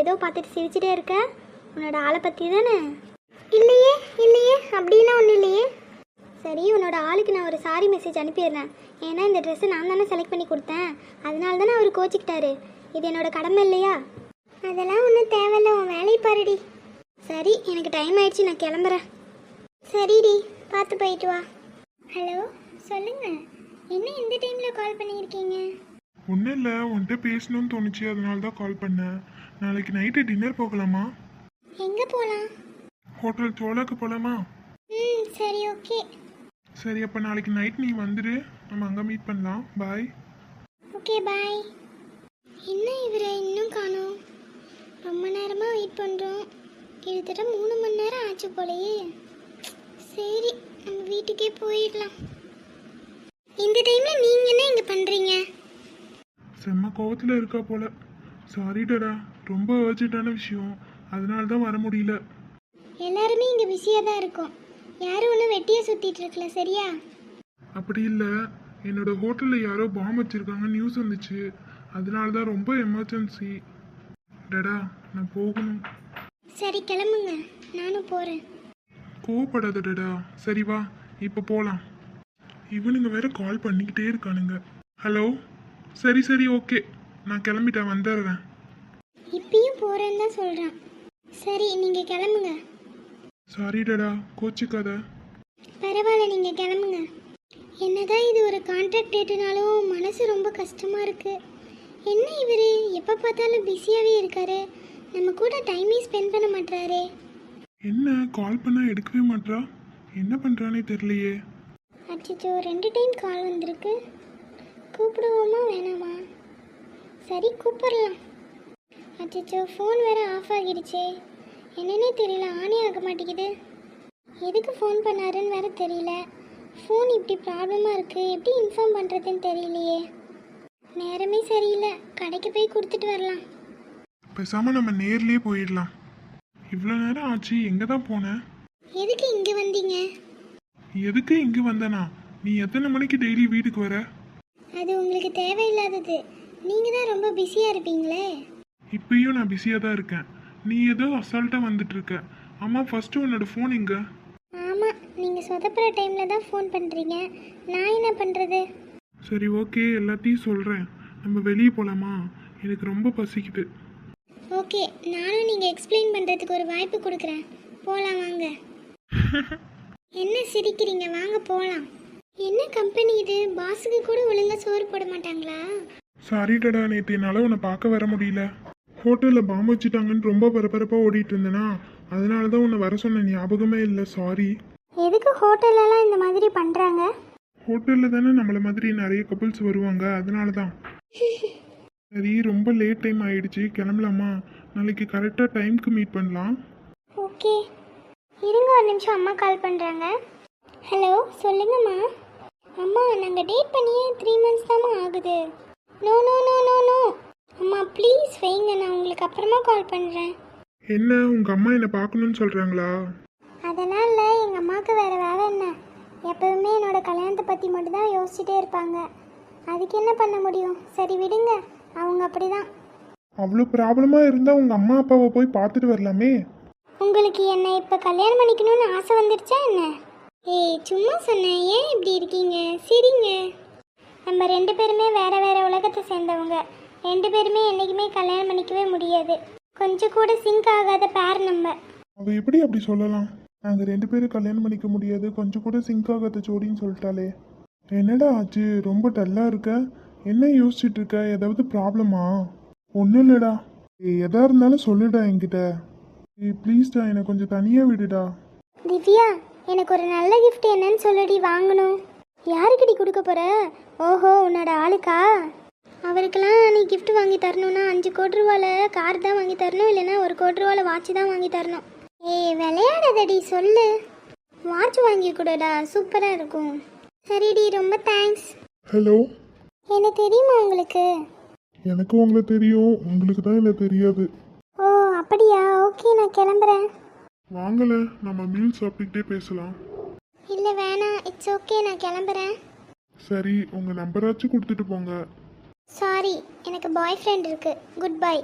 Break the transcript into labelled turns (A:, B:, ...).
A: ஏதோ பார்த்துட்டு சிரிச்சிட்டே இருக்க? உன்னோட ஆளை பற்றி தானே? இல்லையே இல்லையே, அப்படிலாம் ஒன்றும் இல்லையே. சரி, உன்னோட ஆளுக்கு நான் ஒரு சாரி மெசேஜ் அனுப்பிடுறேன். ஏன்னா இந்த ட்ரெஸ்ஸை நான் தானே செலக்ட் பண்ணி கொடுத்தேன், அதனால தானே அவர் கோச்சிக்கிட்டாரு. இது என்னோட கடமை இல்லையா? அதெல்லாம் ஒன்றும் தேவையில்ல, உன் வேலையை பாருடி. சரி, எனக்கு டைம் ஆயிடுச்சு, நான் கிளம்புறேன். சரிடி, பார்த்து போயிட்டு வா. ஹலோ, சொல்லுங்க. என்ன இந்த டைமில் கால் பண்ணியிருக்கீங்க?
B: ஒன்றும் இல்லை, உன்கிட்ட பேசணும்னு தோணுச்சு, அதனால தான் கால் பண்ணேன். நாளைக்கு நைட்டு டின்னர் போகலாமா?
A: எங்கே போகலாம்?
B: ஹோட்டல் சோலாக்கு போகலாமா?
A: சரி, ஓகே.
B: சரி, அப்போ நாளைக்கு நைட் நீ வந்துடு, நம்ம அங்கே மீட் பண்ணலாம். பாய்.
A: ஓகே, பாய். என்ன இவரை இன்னும் காணோம்? ரொம்ப நேரமாக வெயிட் பண்ணுறோம். கிட்டத்தட்ட 3 மணி நேரம் ஆச்சு போலயே. சரி, நம்ம வீட்டுக்கே போயிடலாம். இந்த டைமில் நீங்கள் என்ன இங்கே பண்ணுறீங்க?
B: செம்ம கோவத்தில் இருக்கா போல. சாரிடா, ரொம்ப அர்ஜென்ட்டான விஷயம், அதனால தான் வர முடியல.
A: எல்லாருமே இங்கே பிஸியாக தான் இருக்கோம். யாரும் ஒன்றும் வெட்டியை சுற்றிட்டு இருக்கல, சரியா?
B: அப்படி இல்லை, என்னோட ஹோட்டலில் யாரோ பாம் வச்சுருக்காங்க, நியூஸ் வந்துச்சு, அதனால தான் ரொம்ப எமர்ஜென்சி. டடா, நான் போகணும்.
A: சரி, கிளம்புங்க, நானும் போகிறேன்.
B: கோவப்படாத டடா. சரி வா, இப்போ போகலாம். இவனுங்க வேற கால் பண்ணிக்கிட்டே இருக்கானுங்க. ஹலோ. சரி சரி, ஓகே, நான் கிளம்பிட்டேன், வந்துடுறேன்.
A: இப்பயும் போகிறேன்னு தான் சொல்கிறான். சரி, நீங்கள் கிளம்புங்க.
B: சாரி டடா, கோச்சிக்காத.
A: பரவாயில்ல, நீங்கள் கிளம்புங்க. என்னதான் இது ஒரு கான்ட்ராக்ட் டேட்டுனாலும் மனசு ரொம்ப கஷ்டமாக இருக்குது. என்ன இவர் எப்போ பார்த்தாலும் பிஸியாகவே இருக்காரு, நம்ம கூட டைமே ஸ்பெண்ட் பண்ண மாட்டாரே.
B: என்ன கால் பண்ணால் எடுக்கவே மாட்றா, என்ன பண்ணுறானே தெரியலையே.
A: அச்சோ, 2 டைம் கால் வந்திருக்கு. கூப்பிடுவோமா வேணாமா? சரி, கூப்பிடலாம். அச்சோ, ஃபோன் வேறு ஆஃப் ஆகிடுச்சே, என்னன்னே தெரியல, ஆனே ஆக மாட்டேங்குது. எதுக்கு ஃபோன் பண்ணாருன்னு வேறு தெரியல. ஃபோன் இப்படி ப்ராப்ளமாக இருக்குது, எப்படி இன்ஃபார்ம் பண்ணுறதுன்னு தெரியலையே. நேரமே சரியில்லை, கடைக்கு போய் கொடுத்துட்டு வரலாம்.
B: பேசாமல் நம்ம நேர்லேயே போயிடலாம். இவ்வளோ நேரம் ஆச்சு, எங்கே தான் போனேன்?
A: எதுக்கு இங்கே வந்தீங்க?
B: எதுக்கு இங்கே வந்தனா? நீ எத்தனை மணிக்கு டெய்லி வீட்டுக்கு வர?
A: அது உங்களுக்கு தேவையில்லாதது, நீங்கள் தான் ரொம்ப பிஸியாக இருப்பீங்களே.
B: இப்பயும் நான் பிஸியாக தான் இருக்கேன், நீ ஏதோ அசால்ட்டாக வந்துட்டு இருக்க. அம்மா, ஃபஸ்ட்டு உன்னோட ஃபோன் எங்க?
A: ஆமாம், நீங்கள் சொதப்புற டைமில் தான் ஃபோன் பண்ணுறீங்க, நான் என்ன பண்ணுறது?
B: சரி, ஓகே, எல்லாத்தையும் சொல்கிறேன். நம்ம வெளியே போகலாமா? எனக்கு ரொம்ப பசிக்குது.
A: ஓகே, நானும் நீங்கள் எக்ஸ்பிளைன் பண்ணுறதுக்கு ஒரு வாய்ப்பு கொடுக்குறேன். போகலாம் வாங்க. என்ன சிரிக்கிறீங்க? வாங்க போகலாம். என்ன கம்பெனி இது? பாஸுக்கு கூட ஒழுங்காக சோறு போட மாட்டாங்களா?
B: சாரிடா, நேற்று என்னால் உன்னை பார்க்க வர முடியல. ஹோட்டலில் பாம்பு வச்சுட்டாங்கன்னு ரொம்ப பரபரப்பாக ஓடிட்டு இருந்தேனா, அதனால தான் உன்னை வர சொன்ன ஞாபகமே இல்லை. சாரி.
A: எதுக்கு ஹோட்டலெல்லாம் இந்த மாதிரி பண்ணுறாங்க?
B: ஹோட்டலில் தானே நம்மளை மாதிரி நிறைய கப்புள்ஸ் வருவாங்க, அதனால தான். சரி, ரொம்ப லேட் டைம் ஆயிடுச்சு, கிளம்பலாமா? நாளைக்கு கரெக்டாக டைமுக்கு மீட் பண்ணலாம்.
A: ஓகே, இருங்க ஒரு நிமிஷம், அம்மா கால் பண்ணுறாங்க. ஹலோ, சொல்லுங்கம்மா. அம்மா, நாங்கள் டேட் பண்ணியே 3 months தாம்மா ஆகுது. No no no no no அம்மா, ப்ளீஸ் வைங்க, நான் உங்களுக்கு அப்புறமா கால் பண்ணுறேன்.
B: என்ன, உங்கள் அம்மா என்னை பார்க்கணுன்னு சொல்கிறாங்களா?
A: அதெல்லாம் இல்லை, எங்கள் அம்மாவுக்கு வேறு வேலை என்ன? எப்போவுமே என்னோடய கல்யாணத்தை பற்றி மட்டும்தான் யோசிச்சுட்டே இருப்பாங்க. அதுக்கு என்ன பண்ண முடியும்? சரி விடுங்க, அவங்க அப்படி தான்.
B: அவ்வளோ ப்ராப்ளமாக இருந்தால் உங்கள் அம்மா அப்பாவை போய் பார்த்துட்டு வரலாமே.
A: உங்களுக்கு என்னை இப்போ கல்யாணம் பண்ணிக்கணும்னு ஆசை வந்துடுச்சா என்ன? ஏய், சும்மா சொன்னேன், ஏன் இப்படி இருக்கீங்க? சரிங்க, நம்ம 2 பேருமே வேறு வேறு உலகத்தை சேர்ந்தவங்க. 2 பேருமே என்றைக்குமே கல்யாணம் பண்ணிக்கவே முடியாது. கொஞ்சம் கூட சிங்க் ஆகாத பேர் நம்ம.
B: அவள் எப்படி அப்படி சொல்லலாம்? நாங்கள் 2 பேரும் கல்யாணம் பண்ணிக்க முடியாது, கொஞ்சம் கூட சிங்க் ஆகாத ஜோடின்னு சொல்லிட்டாலே. என்னடா ஆச்சு, ரொம்ப டல்லாக இருக்க? என்ன யோசிச்சுட்டு இருக்க? ஏதாவது ப்ராப்ளமா? ஒன்றும் இல்லைடா. எதா இருந்தாலும் சொல்லுடா என்கிட்ட. ப்ளீஸ்டா, என்னை கொஞ்சம் தனியாக விடுடா.
A: திவ்யா, எனக்கு ஒரு நல்ல கிஃப்ட் என்னன்னு சொல்லடி, வாங்கணும். யாருக்கடி கொடுக்க போற? ஓஹோ, உன்னோட ஆளுக்கா? அவருக்கெல்லாம் நீ கிஃப்ட் வாங்கி தரணும்னா 5 கோடி ரூபாயில் கார் தான் வாங்கி தரணும், இல்லைன்னா 1 கோடி ரூபாயில் வாட்ச் தான் வாங்கி தரணும். ஏய், விளையாடாதடி, சொல்லு. வாட்ச் வாங்கி கூடடா, சூப்பராக இருக்கும். சரிடி, ரொம்ப தேங்க்ஸ்.
B: ஹலோ.
A: என்ன தெரியுமா உங்களுக்கு?
B: எனக்கு உங்களை தெரியும், உங்களுக்கு தான் என்ன தெரியாது.
A: ஓ அப்படியா? ஓகே, நான் கிளம்புறேன்.
B: வாங்கல, நம்ம மீல் சாப்பிட்டுக்கிட்டே பேசலாம்.
A: இல்லை வேணாம், இட்ஸ் ஓகே, நான் கிளம்புறேன்.
B: சரி, உங்கள் நம்பராச்சும் கொடுத்துட்டு போங்க.
A: சாரி, எனக்கு பாய் ஃப்ரெண்ட் இருக்கு. Good bye.